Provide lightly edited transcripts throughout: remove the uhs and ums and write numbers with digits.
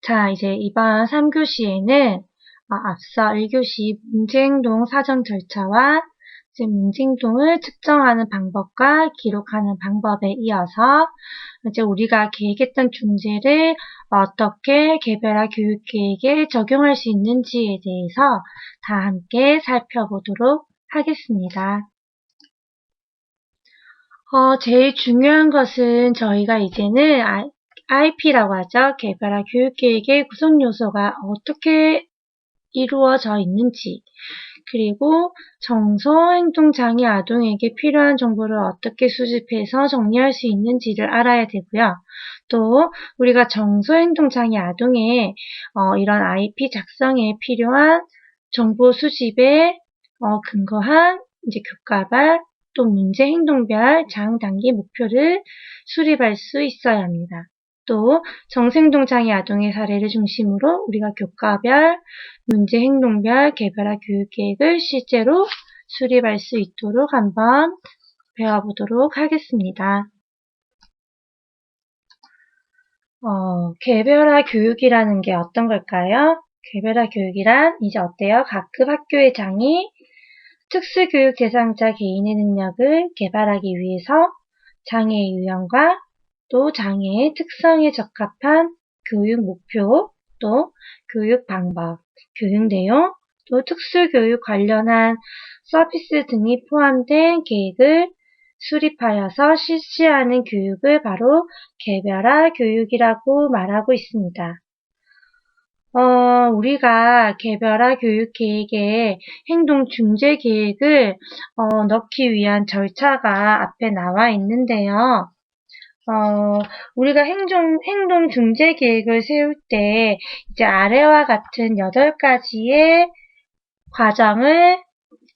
자, 이제 이번 3교시에는 앞서 1교시 문제행동 사전 절차와 이제 문제행동을 측정하는 방법과 기록하는 방법에 이어서 이제 우리가 계획했던 중재를 어떻게 개별화 교육계획에 적용할 수 있는지에 대해서 다 함께 살펴보도록 하겠습니다. 제일 중요한 것은 저희가 이제는 IP라고 하죠. 개별화 교육계획의 구성 요소가 어떻게 이루어져 있는지, 그리고 정서행동장애 아동에게 필요한 정보를 어떻게 수집해서 정리할 수 있는지를 알아야 되고요. 또 우리가 정서행동장애 아동의 이런 IP 작성에 필요한 정보 수집에 근거한 이제 교과별 또 문제행동별 장단기 목표를 수립할 수 있어야 합니다. 또 정서행동장애 아동의 사례를 중심으로 우리가 교과별, 문제행동별 개별화 교육계획을 실제로 수립할 수 있도록 한번 배워보도록 하겠습니다. 개별화 교육이라는 게 어떤 걸까요? 개별화 교육이란 이제 어때요? 각급 학교의 장이 특수교육 대상자 개인의 능력을 개발하기 위해서 장애의 유형과 또 장애의 특성에 적합한 교육 목표, 또 교육 방법, 교육 내용, 또 특수교육 관련한 서비스 등이 포함된 계획을 수립하여서 실시하는 교육을 바로 개별화 교육이라고 말하고 있습니다. 우리가 개별화 교육 계획에 행동 중재 계획을 넣기 위한 절차가 앞에 나와 있는데요. 우리가 행동 중재 계획을 세울 때 이제 아래와 같은 8가지의 과정을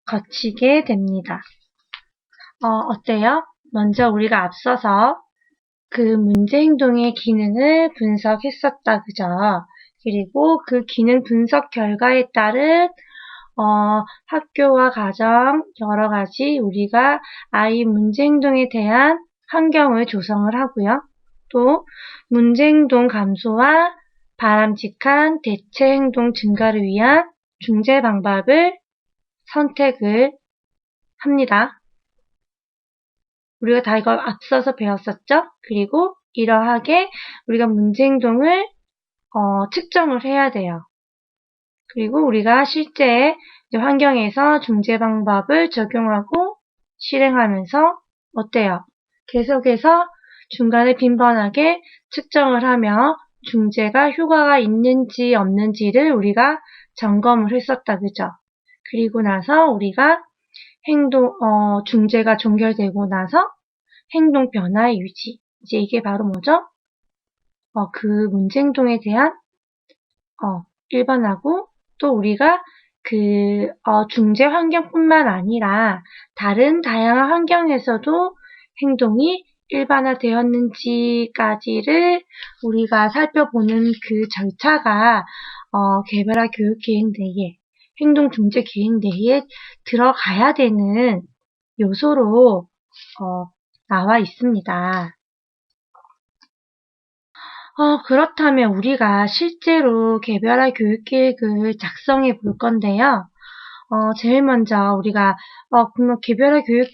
거치게 됩니다. 어때요? 먼저 우리가 앞서서 그 문제 행동의 기능을 분석했었다, 그죠? 그리고 그 기능 분석 결과에 따른 학교와 가정 여러 가지 우리가 아이 문제 행동에 대한 환경을 조성을 하고요. 또 문제 행동 감소와 바람직한 대체 행동 증가를 위한 중재 방법을 선택을 합니다. 우리가 다 이걸 앞서서 배웠었죠? 그리고 이러하게 우리가 문제 행동을 측정을 해야 돼요. 그리고 우리가 실제 환경에서 중재 방법을 적용하고 실행하면서 어때요? 계속해서 중간에 빈번하게 측정을 하며 중재가 효과가 있는지 없는지를 우리가 점검을 했었다, 그죠? 그리고 나서 우리가 중재가 종결되고 나서 행동 변화 유지. 이제 이게 바로 뭐죠? 그 문제 행동에 대한 일반화고, 또 우리가 중재 환경뿐만 아니라 다른 다양한 환경에서도 행동이 일반화되었는지까지를 우리가 살펴보는 그 절차가 개별화 교육 계획 내에, 행동 중재 계획 내에 들어가야 되는 요소로 나와 있습니다. 그렇다면 우리가 실제로 개별화 교육 계획을 작성해 볼 건데요. 제일 먼저 우리가 그럼 개별화 교육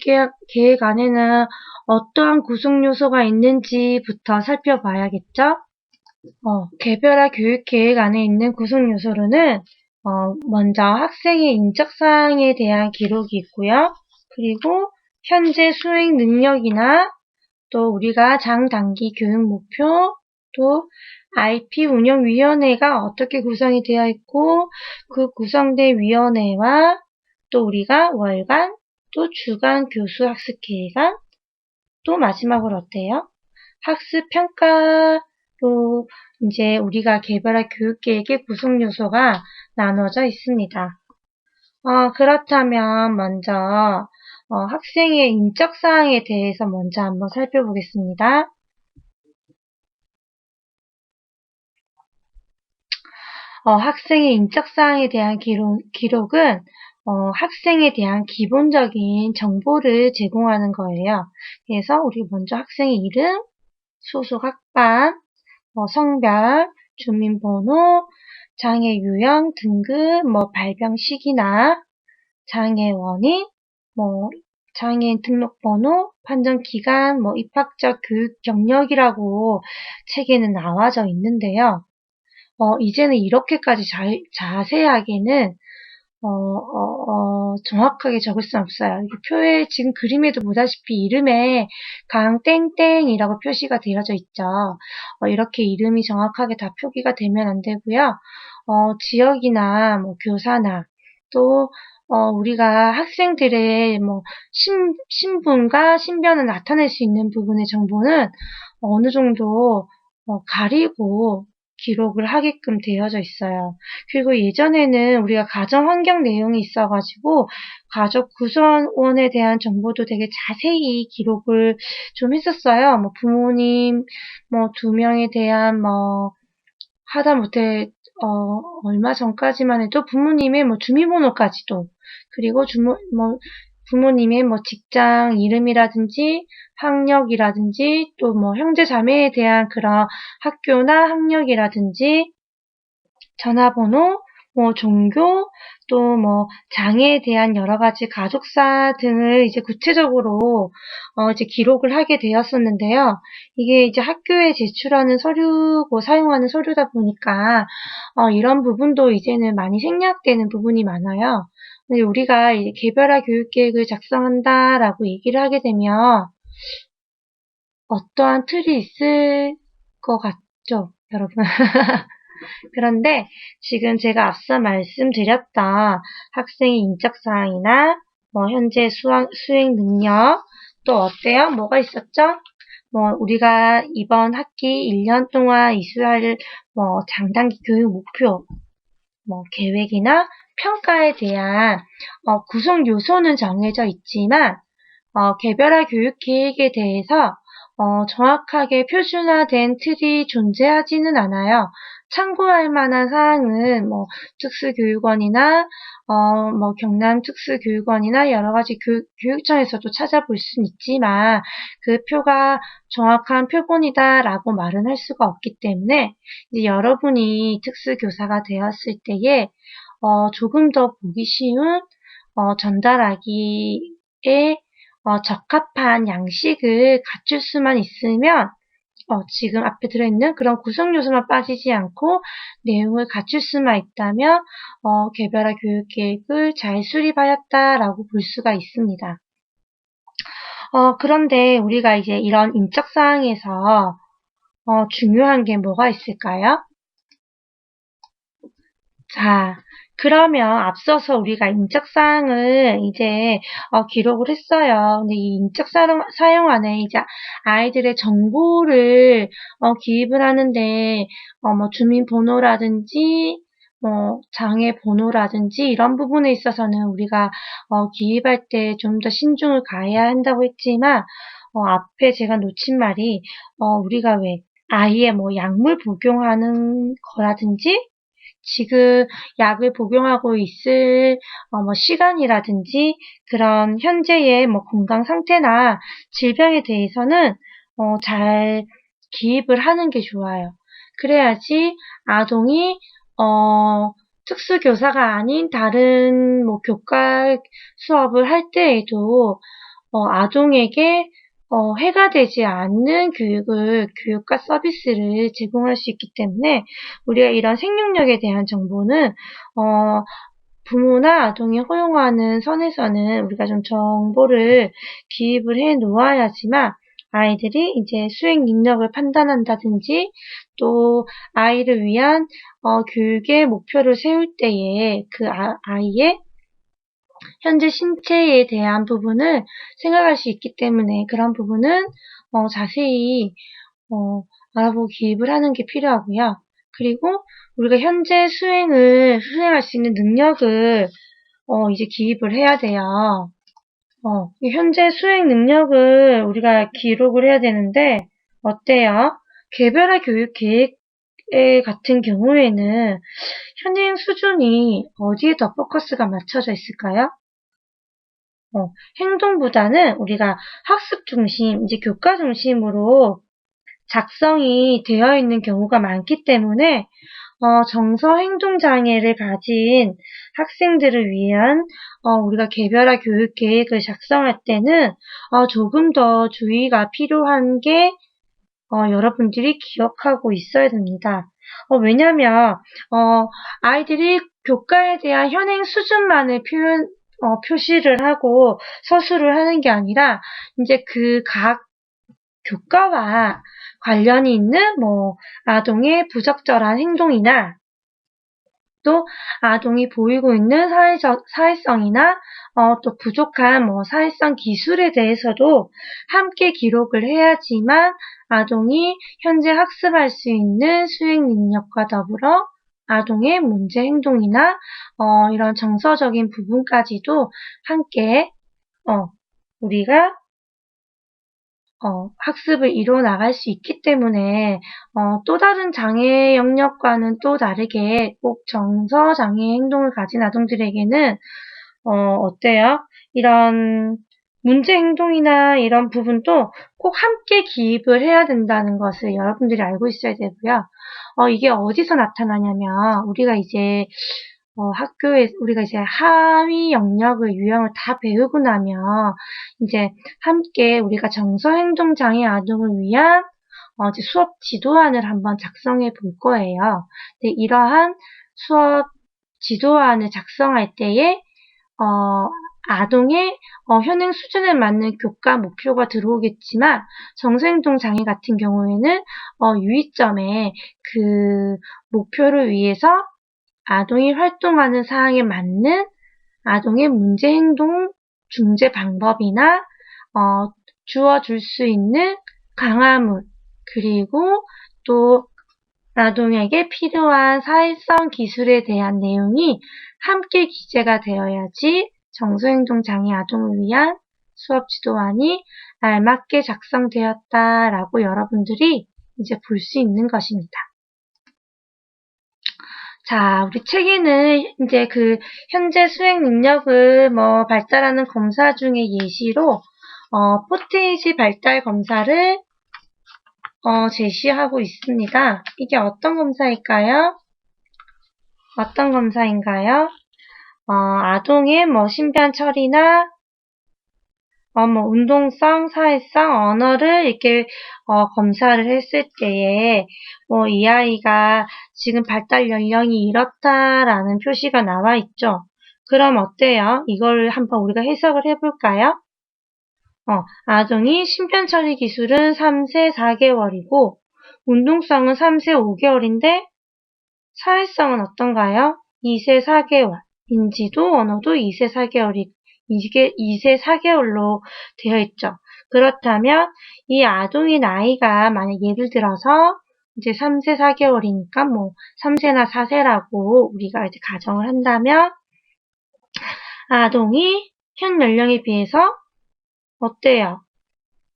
계획 안에는 어떠한 구성 요소가 있는지부터 살펴봐야겠죠? 개별화 교육 계획 안에 있는 구성 요소로는 먼저 학생의 인적 사항에 대한 기록이 있고요. 그리고 현재 수행 능력이나 또 우리가 장단기 교육 목표, 또 IP 운영위원회가 어떻게 구성이 되어 있고 그 구성된 위원회와 또 우리가 월간, 또 주간 교수 학습 계획안, 또 마지막으로 어때요? 학습 평가로 이제 우리가 개별화 교육 계획의 구성 요소가 나눠져 있습니다. 그렇다면 먼저 학생의 인적 사항에 대해서 먼저 한번 살펴보겠습니다. 학생의 인적 사항에 대한 기록은 학생에 대한 기본적인 정보를 제공하는 거예요. 그래서 우리 먼저 학생의 이름, 소속 학반, 성별, 주민번호, 장애 유형, 등급, 뭐 발병 시기나 장애 원인, 뭐 장애인 등록번호, 판정 기간, 뭐 입학적 교육 경력이라고 책에는 나와져 있는데요. 이제는 이렇게까지 자세하게는 정확하게 적을 수는 없어요. 이 표에 지금 그림에도 보다시피 이름에 강땡땡이라고 표시가 되어져 있죠. 이렇게 이름이 정확하게 다 표기가 되면 안 되고요. 지역이나 뭐 교사나 또 우리가 학생들의 뭐 신분과 신변을 나타낼 수 있는 부분의 정보는 어느 정도 가리고 기록을 하게끔 되어져 있어요. 그리고 예전에는 우리가 가정 환경 내용이 있어가지고 가족 구성원에 대한 정보도 되게 자세히 기록을 좀 했었어요. 뭐 부모님 뭐 2명에 대한 뭐 하다못해 얼마 전까지만 해도 부모님의 뭐 주민번호까지도 그리고 부모님의 뭐 직장 이름이라든지 학력이라든지 또 뭐 형제 자매에 대한 그런 학교나 학력이라든지 전화번호, 뭐 종교, 또 뭐 장애에 대한 여러 가지 가족사 등을 이제 구체적으로 이제 기록을 하게 되었었는데요. 이게 이제 학교에 제출하는 서류고 사용하는 서류다 보니까 이런 부분도 이제는 많이 생략되는 부분이 많아요. 근데 우리가 이제 개별화 교육계획을 작성한다라고 얘기를 하게 되면 어떠한 틀이 있을 것 같죠, 여러분? 그런데 지금 제가 앞서 말씀드렸던 학생의 인적사항이나 뭐 현재 수행 능력 또 어때요? 뭐가 있었죠? 뭐 우리가 이번 학기 1년 동안 이수할 뭐 장단기 교육 목표 뭐 계획이나 평가에 대한 구성 요소는 정해져 있지만 개별화 교육 계획에 대해서 정확하게 표준화된 틀이 존재하지는 않아요. 참고할 만한 사항은 뭐 특수교육원이나 뭐 경남특수교육원이나 여러 가지 교육청에서도 찾아볼 수는 있지만 그 표가 정확한 표본이다라고 말은 할 수가 없기 때문에 이제 여러분이 특수교사가 되었을 때에 조금 더 보기 쉬운 전달하기에 적합한 양식을 갖출 수만 있으면 지금 앞에 들어있는 그런 구성 요소만 빠지지 않고 내용을 갖출 수만 있다면 개별화 교육 계획을 잘 수립하였다라고 볼 수가 있습니다. 그런데 우리가 이제 이런 인적 사항에서 중요한 게 뭐가 있을까요? 자, 그러면 앞서서 우리가 인적사항을 이제 기록을 했어요. 근데 이 인적사용 안에 이제 아이들의 정보를 기입을 하는데 뭐 주민번호라든지 뭐 장애번호라든지 이런 부분에 있어서는 우리가 기입할 때 좀 더 신중을 가해야 한다고 했지만 앞에 제가 놓친 말이 우리가 왜 아이의 뭐 약물 복용하는 거라든지 지금 약을 복용하고 있을 뭐 시간이라든지 그런 현재의 뭐 건강 상태나 질병에 대해서는 잘 기입을 하는 게 좋아요. 그래야지 아동이 특수교사가 아닌 다른 뭐 교과 수업을 할 때에도 아동에게 해가 되지 않는 교육과 서비스를 제공할 수 있기 때문에 우리가 이런 생명력에 대한 정보는 부모나 아동이 허용하는 선에서는 우리가 좀 정보를 기입을 해 놓아야지만 아이들이 이제 수행 능력을 판단한다든지 또 아이를 위한 교육의 목표를 세울 때에 그 아이의 현재 신체에 대한 부분을 생각할 수 있기 때문에 그런 부분은 자세히 알아보고 기입을 하는 게 필요하고요. 그리고 우리가 현재 수행할 수 있는 능력을 이제 기입을 해야 돼요. 현재 수행 능력을 우리가 기록을 해야 되는데 어때요? 개별화 교육 계획 같은 경우에는 현행 수준이 어디에 더 포커스가 맞춰져 있을까요? 행동보다는 우리가 학습 중심, 이제 교과 중심으로 작성이 되어 있는 경우가 많기 때문에 정서 행동 장애를 가진 학생들을 위한 우리가 개별화 교육 계획을 작성할 때는 조금 더 주의가 필요한 게 여러분들이 기억하고 있어야 됩니다. 왜냐면 아이들이 교과에 대한 현행 수준만을 표시를 하고 서술을 하는 게 아니라 이제 그 각 교과와 관련이 있는 아동의 부적절한 행동이나 또 아동이 보이고 있는 사회성이나 또 부족한 사회성 기술에 대해서도 함께 기록을 해야지만 아동이 현재 학습할 수 있는 수행 능력과 더불어 아동의 문제 행동이나 이런 정서적인 부분까지도 함께 우리가 학습을 이루어 나갈 수 있기 때문에 또 다른 장애 영역과는 또 다르게 꼭 정서 장애 행동을 가진 아동들에게는 어때요? 이런 문제 행동이나 이런 부분도 꼭 함께 기입을 해야 된다는 것을 여러분들이 알고 있어야 되고요. 이게 어디서 나타나냐면 우리가 이제 학교에 우리가 이제 하위 영역의 유형을 다 배우고 나면 이제 함께 우리가 정서행동 장애 아동을 위한 이제 수업 지도안을 한번 작성해 볼 거예요. 근데 이러한 수업 지도안을 작성할 때에 아동의 현행 수준에 맞는 교과 목표가 들어오겠지만 정서행동 장애 같은 경우에는 유의점에 그 목표를 위해서 아동이 활동하는 사항에 맞는 아동의 문제 행동 중재 방법이나 주어줄 수 있는 강화물 그리고 또 아동에게 필요한 사회성 기술에 대한 내용이 함께 기재가 되어야지 정서행동 장애 아동을 위한 수업 지도안이 알맞게 작성되었다라고 여러분들이 이제 볼 수 있는 것입니다. 자, 우리 책에는 이제 그 현재 수행 능력을 발달하는 검사 중에 예시로 포테이지 발달 검사를 제시하고 있습니다. 이게 어떤 검사일까요? 어떤 검사인가요? 아동의 신변 처리나 운동성, 사회성, 언어를 이렇게 검사를 했을 때에 이 아이가 지금 발달 연령이 이렇다라는 표시가 나와 있죠. 그럼 어때요? 이걸 한번 우리가 해석을 해볼까요? 아동이 신변 처리 기술은 3세 4개월이고 운동성은 3세 5개월인데 사회성은 어떤가요? 2세 4개월. 인지도, 언어도 2세 4개월이 이게 2세 4개월로 되어 있죠. 그렇다면 이 아동의 나이가 만약 예를 들어서 이제 3세 4개월이니까 3세나 4세라고 우리가 이제 가정을 한다면 아동이 현 연령에 비해서 어때요?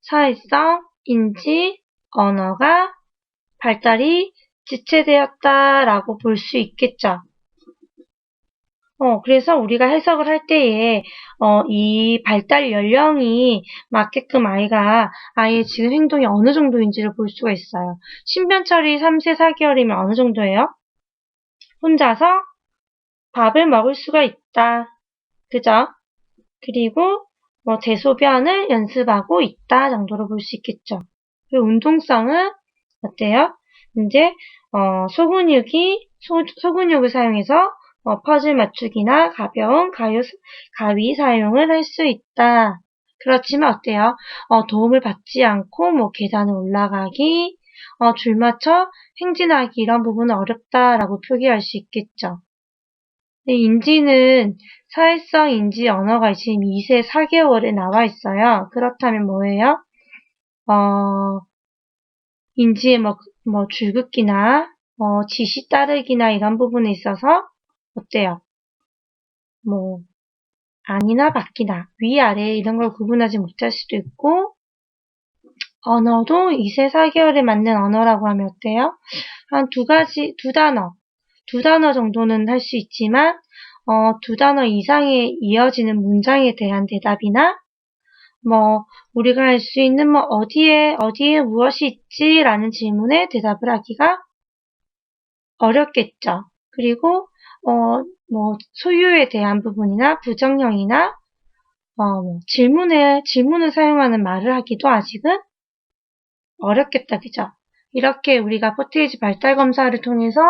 사회성, 인지, 언어가 발달이 지체되었다라고 볼 수 있겠죠. 그래서 우리가 해석을 할 때에, 이 발달 연령이 맞게끔 아이의 지금 행동이 어느 정도인지를 볼 수가 있어요. 신변처리 3세 4개월이면 어느 정도예요? 혼자서 밥을 먹을 수가 있다. 그죠? 그리고 대소변을 연습하고 있다 정도로 볼 수 있겠죠. 그리고 운동성은 어때요? 이제, 소근육을 사용해서 퍼즐 맞추기나 가벼운 가위 사용을 할 수 있다. 그렇지만 어때요? 도움을 받지 않고 계단을 올라가기, 줄 맞춰 행진하기 이런 부분은 어렵다라고 표기할 수 있겠죠. 인지는 사회성 인지 언어가 지금 2세 4개월에 나와 있어요. 그렇다면 뭐예요? 인지의 줄긋기나 지시 따르기나 이런 부분에 있어서 어때요? 아니나 밖이나 위아래 이런 걸 구분하지 못할 수도 있고 언어도 2세 4개월에 맞는 언어라고 하면 어때요? 한 두 단어 정도는 할 수 있지만 두 단어 이상의 이어지는 문장에 대한 대답이나 뭐 우리가 할 수 있는 뭐 어디에 무엇이 있지? 라는 질문에 대답을 하기가 어렵겠죠. 그리고 뭐 소유에 대한 부분이나 부정형이나 뭐 질문을 사용하는 말을 하기도 아직은 어렵겠다, 그죠? 이렇게 우리가 포트에이지 발달 검사를 통해서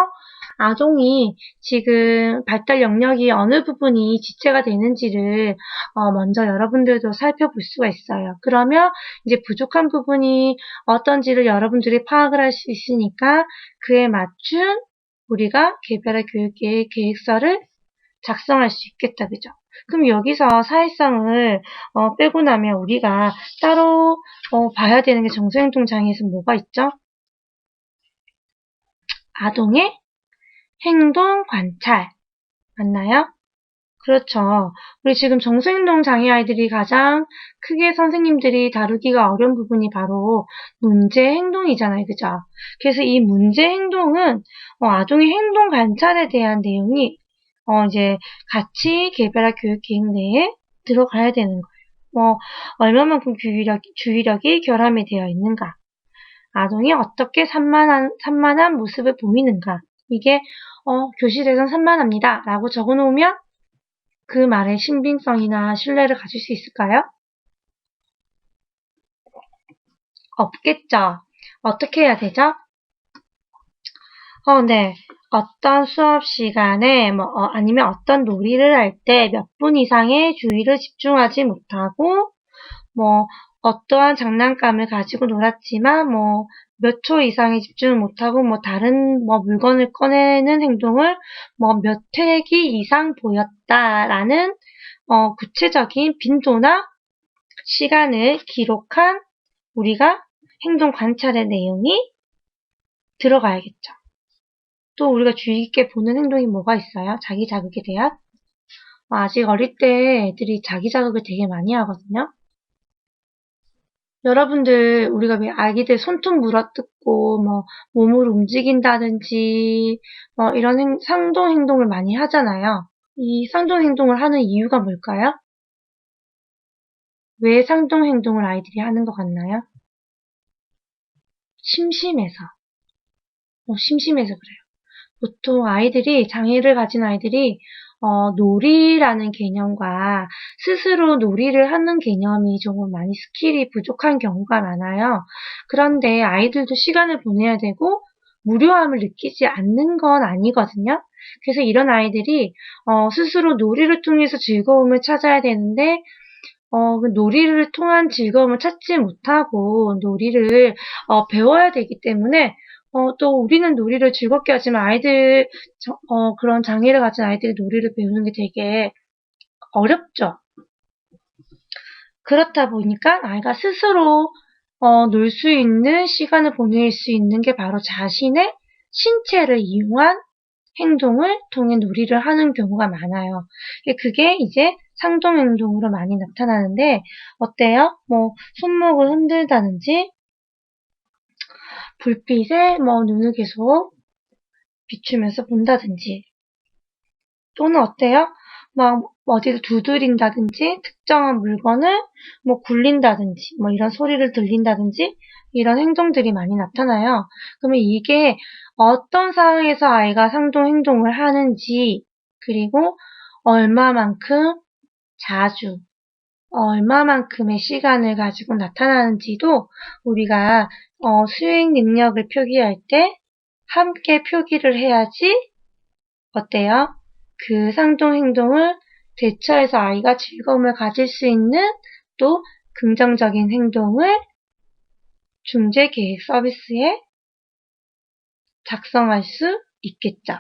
아동이 지금 발달 영역이 어느 부분이 지체가 되는지를 먼저 여러분들도 살펴볼 수가 있어요. 그러면 이제 부족한 부분이 어떤지를 여러분들이 파악을 할 수 있으니까 그에 맞춘 우리가 개별의 계획서를 작성할 수 있겠다, 그죠? 그럼 여기서 사회성을 빼고 나면 우리가 따로 봐야 되는 게 정서행동 장애에서 뭐가 있죠? 아동의 행동 관찰 맞나요? 그렇죠. 우리 지금 정서행동 장애 아이들이 가장 크게 선생님들이 다루기가 어려운 부분이 바로 문제 행동이잖아요. 그죠? 그래서 이 문제 행동은 아동의 행동 관찰에 대한 내용이 이제 같이 개별화 교육 계획 내에 들어가야 되는 거예요. 얼마만큼 주의력이 결함이 되어 있는가? 아동이 어떻게 산만한 모습을 보이는가? 이게 교실에선 산만합니다. 라고 적어 놓으면 그 말의 신빙성이나 신뢰를 가질 수 있을까요? 없겠죠. 어떻게 해야 되죠? 네. 어떤 수업 시간에 아니면 어떤 놀이를 할 때 몇 분 이상의 주의를 집중하지 못하고 어떠한 장난감을 가지고 놀았지만 몇 초 이상의 집중을 못하고 다른 물건을 꺼내는 행동을 몇 회기 이상 보였다라는 구체적인 빈도나 시간을 기록한 우리가 행동 관찰의 내용이 들어가야겠죠. 또 우리가 주의 깊게 보는 행동이 뭐가 있어요? 자기 자극에 대한? 아직 어릴 때 애들이 자기 자극을 되게 많이 하거든요. 여러분들 우리가 왜 아기들 손톱 물어뜯고 몸을 움직인다든지 이런 상동 행동을 많이 하잖아요. 이 상동 행동을 하는 이유가 뭘까요? 왜 상동 행동을 아이들이 하는 것 같나요? 심심해서. 심심해서 그래요. 보통 장애를 가진 아이들이 놀이라는 개념과 스스로 놀이를 하는 개념이 조금 많이 스킬이 부족한 경우가 많아요. 그런데 아이들도 시간을 보내야 되고 무료함을 느끼지 않는 건 아니거든요. 그래서 이런 아이들이 스스로 놀이를 통해서 즐거움을 찾아야 되는데 그 놀이를 통한 즐거움을 찾지 못하고 놀이를 배워야 되기 때문에 또 우리는 놀이를 즐겁게 하지만 그런 장애를 가진 아이들이 놀이를 배우는 게 되게 어렵죠. 그렇다 보니까 아이가 스스로 놀 수 있는 시간을 보낼 수 있는 게 바로 자신의 신체를 이용한 행동을 통해 놀이를 하는 경우가 많아요. 그게 이제 상동 행동으로 많이 나타나는데 어때요? 손목을 흔들다든지 불빛에 눈을 계속 비추면서 본다든지 또는 어때요? 어디를 두드린다든지 특정한 물건을 굴린다든지 이런 소리를 들린다든지 이런 행동들이 많이 나타나요. 그러면 이게 어떤 상황에서 아이가 상동 행동을 하는지 그리고 얼마만큼 자주 얼마만큼의 시간을 가지고 나타나는지도 우리가 수행 능력을 표기할 때 함께 표기를 해야지 어때요? 그 상동 행동을 대처해서 아이가 즐거움을 가질 수 있는 또 긍정적인 행동을 중재 계획 서비스에 작성할 수 있겠죠.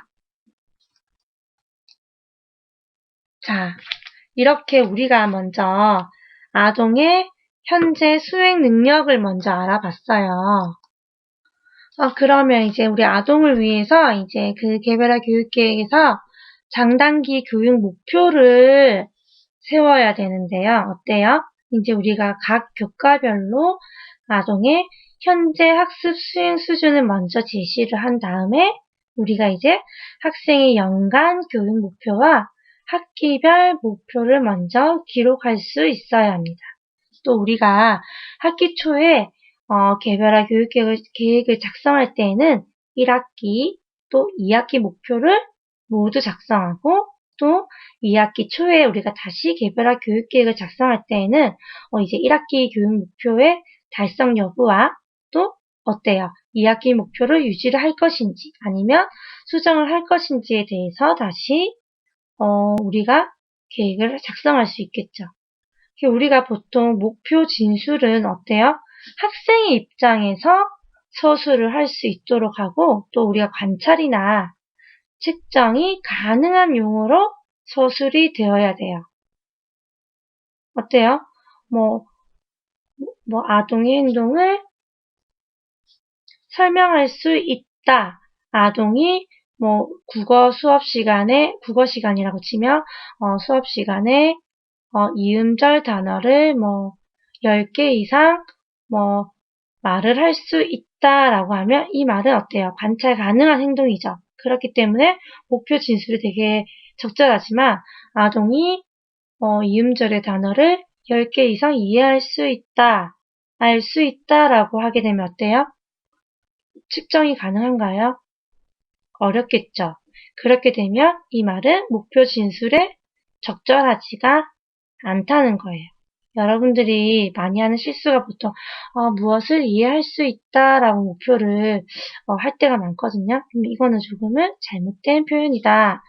자, 이렇게 우리가 먼저 아동의 현재 수행 능력을 먼저 알아봤어요. 그러면 이제 우리 아동을 위해서 이제 그 개별화 교육계획에서 장단기 교육 목표를 세워야 되는데요. 어때요? 이제 우리가 각 교과별로 아동의 현재 학습 수행 수준을 먼저 제시를 한 다음에 우리가 이제 학생의 연간 교육 목표와 학기별 목표를 먼저 기록할 수 있어야 합니다. 또 우리가 학기 초에 개별화 계획을 작성할 때에는 1학기 또 2학기 목표를 모두 작성하고 또 2학기 초에 우리가 다시 개별화 교육계획을 작성할 때에는 이제 1학기 교육 목표의 달성 여부와 또 어때요? 2학기 목표를 유지를 할 것인지 아니면 수정을 할 것인지에 대해서 다시 우리가 계획을 작성할 수 있겠죠. 우리가 보통 목표 진술은 어때요? 학생의 입장에서 서술을 할 수 있도록 하고 또 우리가 관찰이나 측정이 가능한 용어로 서술이 되어야 돼요. 어때요? 아동의 행동을 설명할 수 있다. 아동이 국어 시간이라고 치면 수업 시간에 이음절 단어를 10개 이상 말을 할 수 있다라고 하면 이 말은 어때요? 관찰 가능한 행동이죠. 그렇기 때문에 목표 진술이 되게 적절하지만 아동이 이음절의 단어를 10개 이상 이해할 수 있다, 알 수 있다라고 하게 되면 어때요? 측정이 가능한가요? 어렵겠죠. 그렇게 되면 이 말은 목표 진술에 적절하지가 않다는 거예요. 여러분들이 많이 하는 실수가 보통 무엇을 이해할 수 있다라고 목표를 할 때가 많거든요. 이거는 조금은 잘못된 표현이다.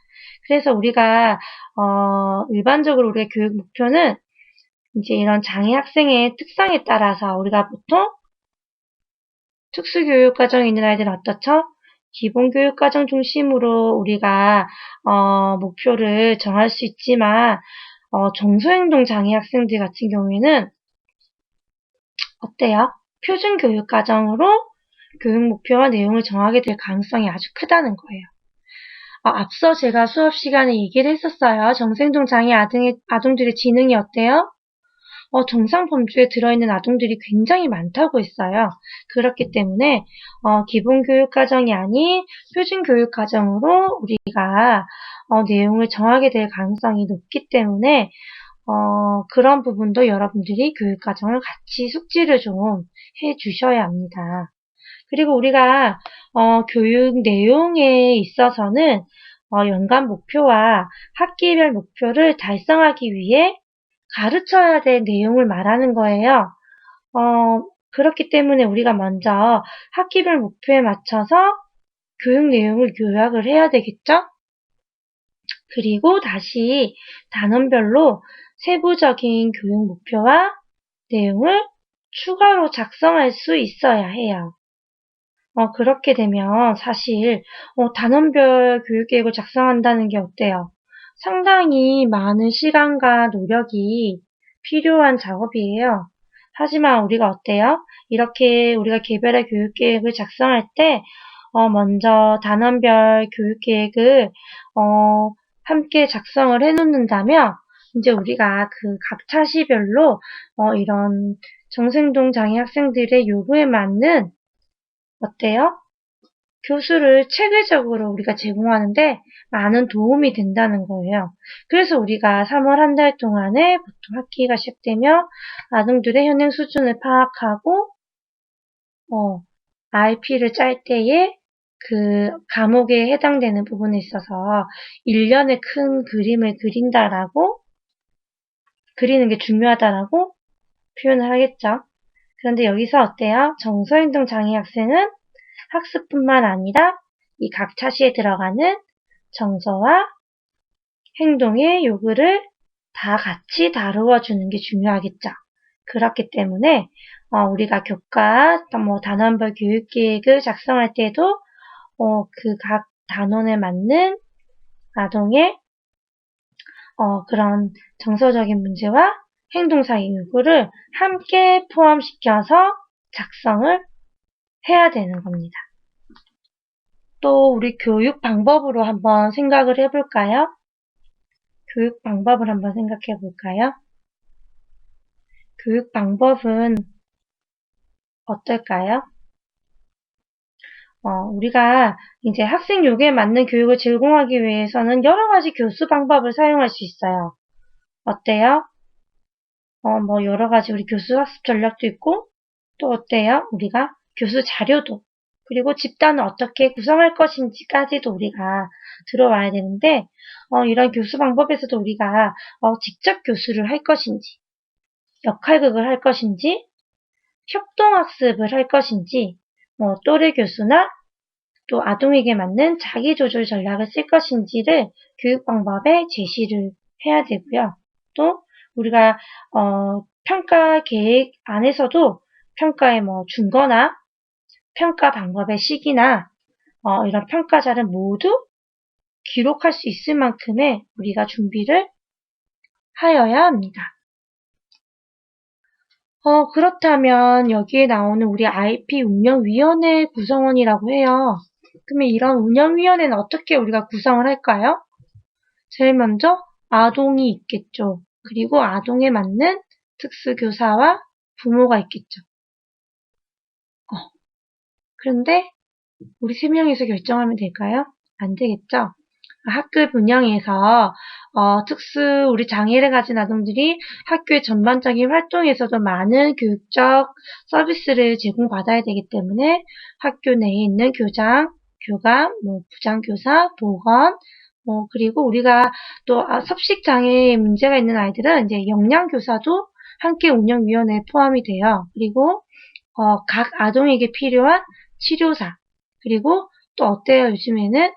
그래서 우리가 일반적으로 우리의 교육 목표는 이제 이런 장애 학생의 특성에 따라서 우리가 보통 특수교육과정에 있는 아이들은 어떻죠? 기본교육과정 중심으로 우리가 목표를 정할 수 있지만 정서행동 장애 학생들 같은 경우에는 어때요? 표준교육과정으로 교육 목표와 내용을 정하게 될 가능성이 아주 크다는 거예요. 앞서 제가 수업 시간에 얘기를 했었어요. 정서행동 장애 아동들의 지능이 어때요? 정상 범주에 들어있는 아동들이 굉장히 많다고 했어요. 그렇기 때문에 기본교육과정이 아닌 표준교육과정으로 우리가 내용을 정하게 될 가능성이 높기 때문에 그런 부분도 여러분들이 교육과정을 같이 숙지를 좀 해주셔야 합니다. 그리고 우리가 교육 내용에 있어서는 연간 목표와 학기별 목표를 달성하기 위해 가르쳐야 될 내용을 말하는 거예요. 그렇기 때문에 우리가 먼저 학기별 목표에 맞춰서 교육 내용을 요약을 해야 되겠죠? 그리고 다시 단원별로 세부적인 교육 목표와 내용을 추가로 작성할 수 있어야 해요. 그렇게 되면 사실 단원별 교육계획을 작성한다는 게 어때요? 상당히 많은 시간과 노력이 필요한 작업이에요. 하지만 우리가 어때요? 이렇게 우리가 개별의 교육계획을 작성할 때 먼저 단원별 교육계획을 함께 작성을 해놓는다면 이제 우리가 그 각 차시별로 이런 정생동 장애 학생들의 요구에 맞는 어때요? 교수를 체계적으로 우리가 제공하는데 많은 도움이 된다는 거예요. 그래서 우리가 3월 한 달 동안에 보통 학기가 시작되며 아동들의 현행 수준을 파악하고 RP를 짤 때에 그 과목에 해당되는 부분에 있어서 1년의 큰 그림을 그리는 게 중요하다라고 표현을 하겠죠. 그런데 여기서 어때요? 정서행동 장애 학생은 학습뿐만 아니라 이 각 차시에 들어가는 정서와 행동의 요구를 다 같이 다루어 주는 게 중요하겠죠. 그렇기 때문에 우리가 교과 단원별 교육계획을 작성할 때도 그 각 단원에 맞는 아동의 그런 정서적인 문제와 행동상의 요구를 함께 포함시켜서 작성을 해야 되는 겁니다. 또 우리 교육 방법으로 한번 생각을 해볼까요? 교육 방법을 한번 생각해 볼까요? 교육 방법은 어떨까요? 우리가 이제 학생 요구에 맞는 교육을 제공하기 위해서는 여러 가지 교수 방법을 사용할 수 있어요. 어때요? 뭐 여러 가지 우리 교수 학습 전략도 있고 또 어때요? 우리가 교수 자료도 그리고 집단을 어떻게 구성할 것인지까지도 우리가 들어와야 되는데 이런 교수 방법에서도 우리가 직접 교수를 할 것인지 역할극을 할 것인지 협동학습을 할 것인지 뭐 또래 교수나 또 아동에게 맞는 자기조절 전략을 쓸 것인지를 교육 방법에 제시를 해야 되고요. 또 우리가 평가 계획 안에서도 평가의 뭐 준거나 평가 방법의 시기나 이런 평가자를 모두 기록할 수 있을 만큼의 우리가 준비를 하여야 합니다. 그렇다면 여기에 나오는 우리 IP 운영위원회 구성원이라고 해요. 그러면 이런 운영위원회는 어떻게 우리가 구성을 할까요? 제일 먼저 아동이 있겠죠. 그리고 아동에 맞는 특수교사와 부모가 있겠죠. 그런데 우리 세 명이서 결정하면 될까요? 안 되겠죠? 학급 운영에서 우리 장애를 가진 아동들이 학교의 전반적인 활동에서도 많은 교육적 서비스를 제공받아야 되기 때문에 학교 내에 있는 교장, 교감, 뭐 부장교사, 보건, 그리고 우리가 또 섭식 장애 문제가 있는 아이들은 이제 영양교사도 함께 운영위원회에 포함이 돼요. 그리고 각 아동에게 필요한 치료사, 그리고 또 어때요? 요즘에는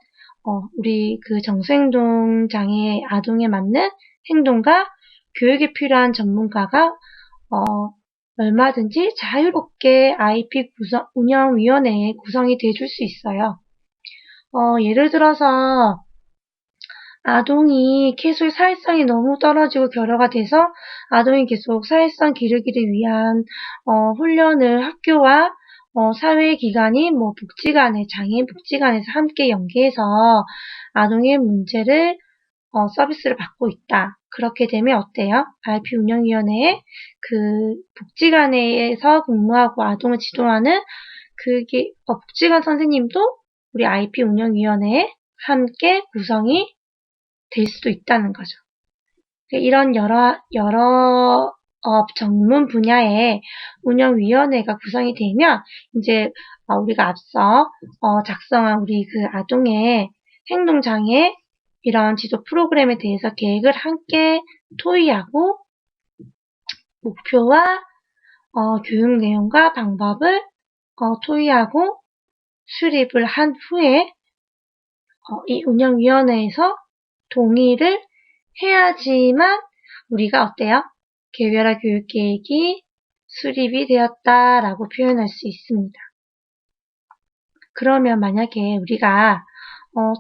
우리 그 정서행동 장애 아동에 맞는 행동과 교육에 필요한 전문가가 얼마든지 자유롭게 IP 운영위원회에 구성이 돼줄 수 있어요. 예를 들어서 아동이 계속 사회성이 너무 떨어지고 결여가 돼서 아동이 계속 사회성 기르기를 위한 훈련을 학교와 사회기관이 뭐 복지관에 장애인 복지관에서 함께 연계해서 아동의 문제를 서비스를 받고 있다. 그렇게 되면 어때요? IP 운영위원회에 그 복지관에서 근무하고 아동을 지도하는 그게 복지관 선생님도 우리 IP 운영위원회에 함께 구성이 될 수도 있다는 거죠. 이런 여러 전문 분야의 운영위원회가 구성이 되면 이제 우리가 앞서 작성한 우리 그 아동의 행동장애 이런 지도 프로그램에 대해서 계획을 함께 토의하고 목표와 교육 내용과 방법을 토의하고 수립을 한 후에 이 운영위원회에서 동의를 해야지만 우리가 어때요? 개별화 교육계획이 수립이 되었다라고 표현할 수 있습니다. 그러면 만약에 우리가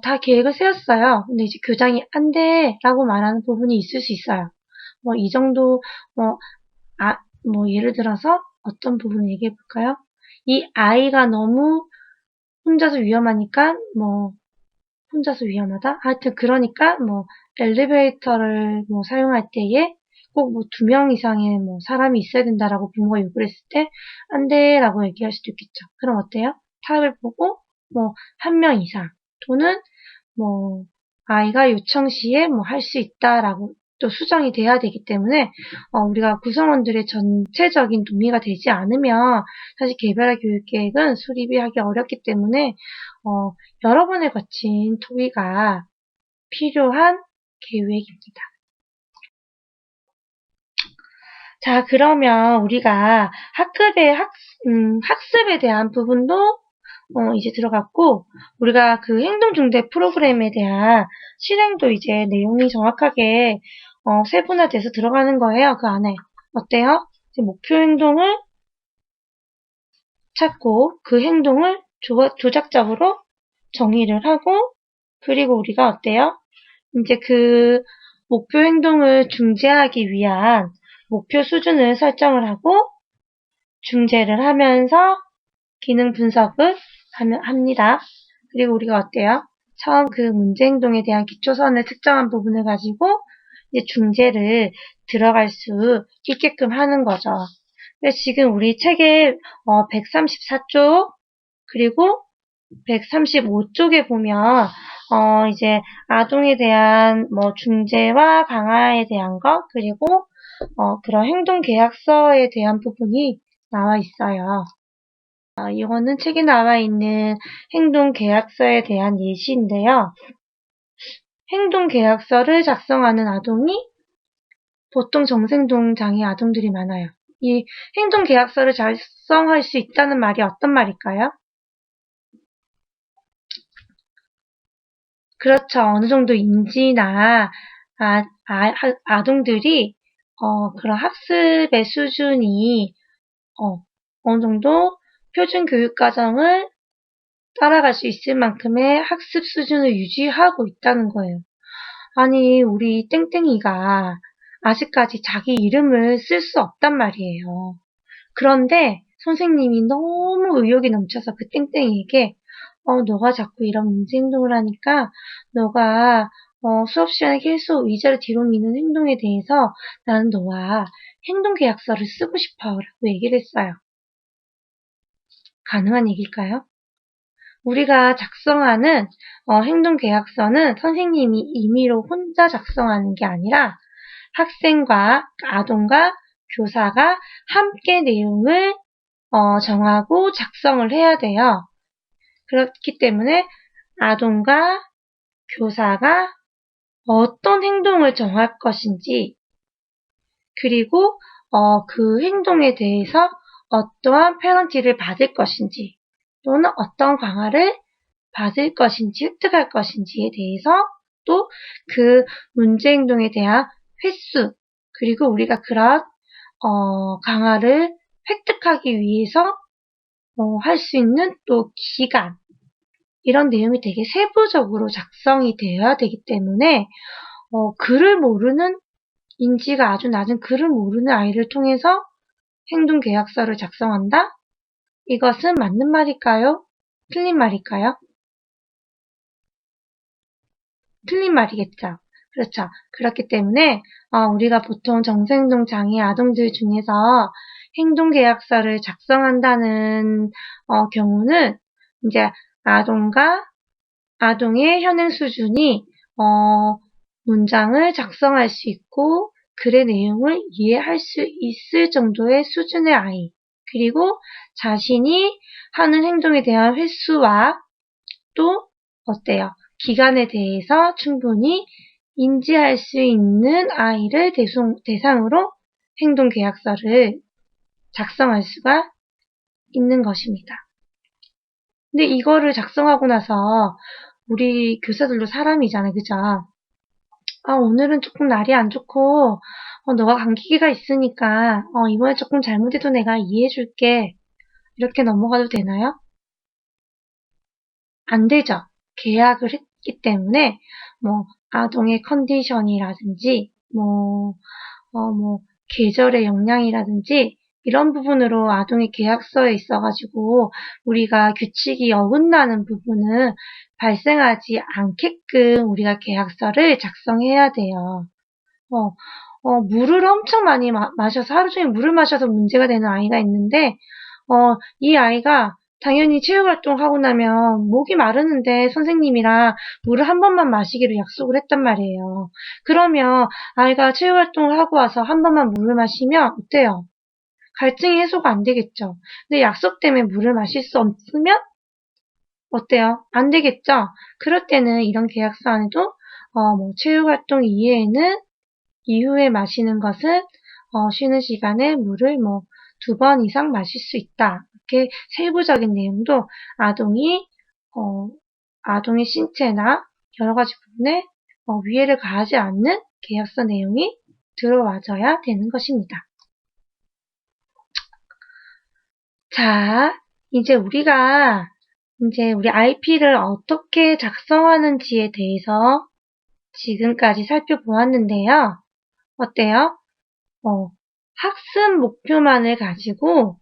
다 계획을 세웠어요. 근데 이제 교장이 안 돼! 라고 말하는 부분이 있을 수 있어요. 이 정도, 예를 들어서 어떤 부분을 얘기해 볼까요? 이 아이가 너무 혼자서 위험하니까, 혼자서 위험하다? 하여튼, 그러니까, 엘리베이터를 사용할 때에 꼭 2명 이상의 사람이 있어야 된다라고 부모가 요구를 했을 때, 안 돼! 라고 얘기할 수도 있겠죠. 그럼 어때요? 탑을 보고, 1명 이상, 또는, 아이가 요청 시에 할 수 있다라고 또 수정이 돼야 되기 때문에, 우리가 구성원들의 전체적인 동의가 되지 않으면, 사실 개별화 교육계획은 수립이 하기 어렵기 때문에, 여러 번에 거친 토의가 필요한 계획입니다. 자, 그러면 우리가 학습에 대한 부분도 이제 들어갔고, 우리가 그 행동중대 프로그램에 대한 실행도 이제 내용이 정확하게 세분화돼서 들어가는 거예요. 그 안에. 어때요? 이제 목표 행동을 찾고 그 행동을 조작적으로 정의를 하고, 그리고 우리가 어때요? 이제 그 목표 행동을 중재하기 위한 목표 수준을 설정을 하고 중재를 하면서 기능 분석을 합니다. 그리고 우리가 어때요? 처음 그 문제 행동에 대한 기초선을 특정한 부분을 가지고 이제 중재를 들어갈 수 있게끔 하는 거죠. 그래서 지금 우리 책의 134쪽 그리고 135쪽에 보면 이제 아동에 대한 중재와 강화에 대한 것 그리고 그런 행동계약서에 대한 부분이 나와 있어요. 이거는 책에 나와 있는 행동계약서에 대한 예시인데요. 행동계약서를 작성하는 아동이 보통 정생동 장애 아동들이 많아요. 이 행동계약서를 작성할 수 있다는 말이 어떤 말일까요? 그렇죠. 어느 정도 인지나 아동들이 그런 학습의 수준이 어느 정도 표준 교육 과정을 따라갈 수 있을 만큼의 학습 수준을 유지하고 있다는 거예요. 아니, 우리 땡땡이가 아직까지 자기 이름을 쓸 수 없단 말이에요. 그런데 선생님이 너무 의욕이 넘쳐서 그 땡땡이에게 너가 자꾸 이런 문제 행동을 하니까 너가 수업 시간에 계속 의자를 뒤로 미는 행동에 대해서 나는 너와 행동계약서를 쓰고 싶어 라고 얘기를 했어요. 가능한 얘기일까요? 우리가 작성하는 행동계약서는 선생님이 임의로 혼자 작성하는 게 아니라 학생과 아동과 교사가 함께 내용을 정하고 작성을 해야 돼요. 그렇기 때문에 아동과 교사가 어떤 행동을 정할 것인지, 그리고 그 행동에 대해서 어떠한 페널티를 받을 것인지, 또는 어떤 강화를 받을 것인지, 획득할 것인지에 대해서, 또 그 문제 행동에 대한 횟수, 그리고 우리가 그런 강화를 획득하기 위해서 할 수 있는 또 기간, 이런 내용이 되게 세부적으로 작성이 되어야 되기 때문에 글을 모르는, 인지가 아주 낮은 글을 모르는 아이를 통해서 행동계약서를 작성한다? 이것은 맞는 말일까요? 틀린 말일까요? 틀린 말이겠죠. 그렇죠. 그렇기 때문에 우리가 보통 정서행동 장애 아동들 중에서 행동계약서를 작성한다는 경우는 이제 아동과 아동의 현행 수준이 문장을 작성할 수 있고 글의 내용을 이해할 수 있을 정도의 수준의 아이, 그리고 자신이 하는 행동에 대한 횟수와 또 어때요? 기간에 대해서 충분히 인지할 수 있는 아이를 대상으로 행동계약서를 작성할 수가 있는 것입니다. 근데 이거를 작성하고 나서 우리 교사들도 사람이잖아요. 그죠? 오늘은 조금 날이 안 좋고, 너가 감기가 있으니까, 이번에 조금 잘못해도 내가 이해해줄게. 이렇게 넘어가도 되나요? 안 되죠. 계약을 했기 때문에, 아동의 컨디션이라든지, 계절의 영향이라든지, 이런 부분으로 아동의 계약서에 있어가지고, 우리가 규칙이 어긋나는 부분은 발생하지 않게끔 우리가 계약서를 작성해야 돼요. 물을 엄청 많이 마셔서, 하루 종일 물을 마셔서 문제가 되는 아이가 있는데, 이 아이가 당연히 체육활동하고 나면 목이 마르는데 선생님이랑 물을 한 번만 마시기로 약속을 했단 말이에요. 그러면 아이가 체육활동을 하고 와서 한 번만 물을 마시면 어때요? 갈증이 해소가 안 되겠죠. 근데 약속 때문에 물을 마실 수 없으면 어때요? 안 되겠죠? 그럴 때는 이런 계약서 안에도 체육활동 이후에 마시는 것은 쉬는 시간에 물을 2번 이상 마실 수 있다. 이렇게 세부적인 내용도 아동의 신체나 여러 가지 부분에 위해를 가하지 않는 계약서 내용이 들어와줘야 되는 것입니다. 자, 이제 우리 IP를 어떻게 작성하는지에 대해서 지금까지 살펴보았는데요. 어때요? 학습 목표만을 가지고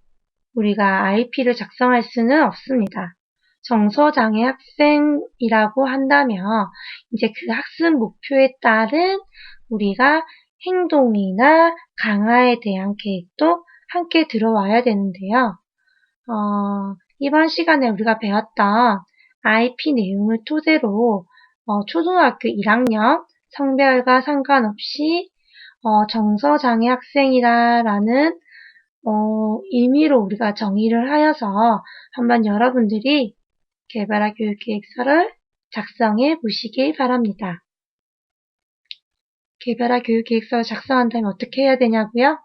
우리가 IP를 작성할 수는 없습니다. 정서장애 학생이라고 한다면 이제 그 학습 목표에 따른 우리가 행동이나 강화에 대한 계획도 함께 들어와야 되는데요. 이번 시간에 우리가 배웠던 IP 내용을 토대로 초등학교 1학년 성별과 상관없이 정서장애 학생이다라는 의미로 우리가 정의를 하여서 한번 여러분들이 개별화 교육계획서를 작성해 보시기 바랍니다. 개별화 교육계획서를 작성한다면 어떻게 해야 되냐고요?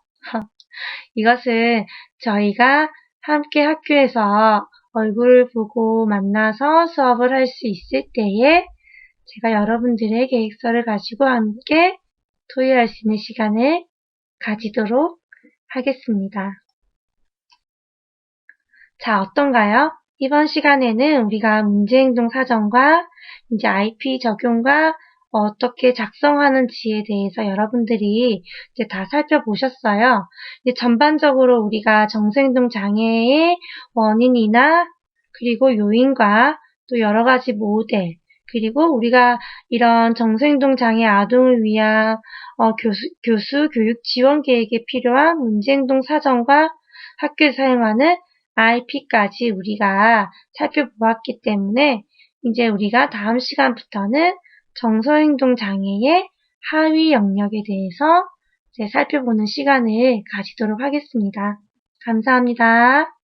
이것은 저희가 함께 학교에서 얼굴을 보고 만나서 수업을 할 수 있을 때에 제가 여러분들의 계획서를 가지고 함께 토의할 수 있는 시간을 가지도록 하겠습니다. 자, 어떤가요? 이번 시간에는 우리가 문제행동 사전과 이제 IP 적용과 어떻게 작성하는지에 대해서 여러분들이 이제 다 살펴보셨어요. 이제 전반적으로 우리가 정서행동 장애의 원인이나 그리고 요인과 또 여러 가지 모델, 그리고 우리가 이런 정서행동 장애 아동을 위한 교수 교육 지원 계획에 필요한 문제행동 사전과 학교에서 사용하는 IP까지 우리가 살펴보았기 때문에 이제 우리가 다음 시간부터는 정서행동 장애의 하위 영역에 대해서 이제 살펴보는 시간을 가지도록 하겠습니다. 감사합니다.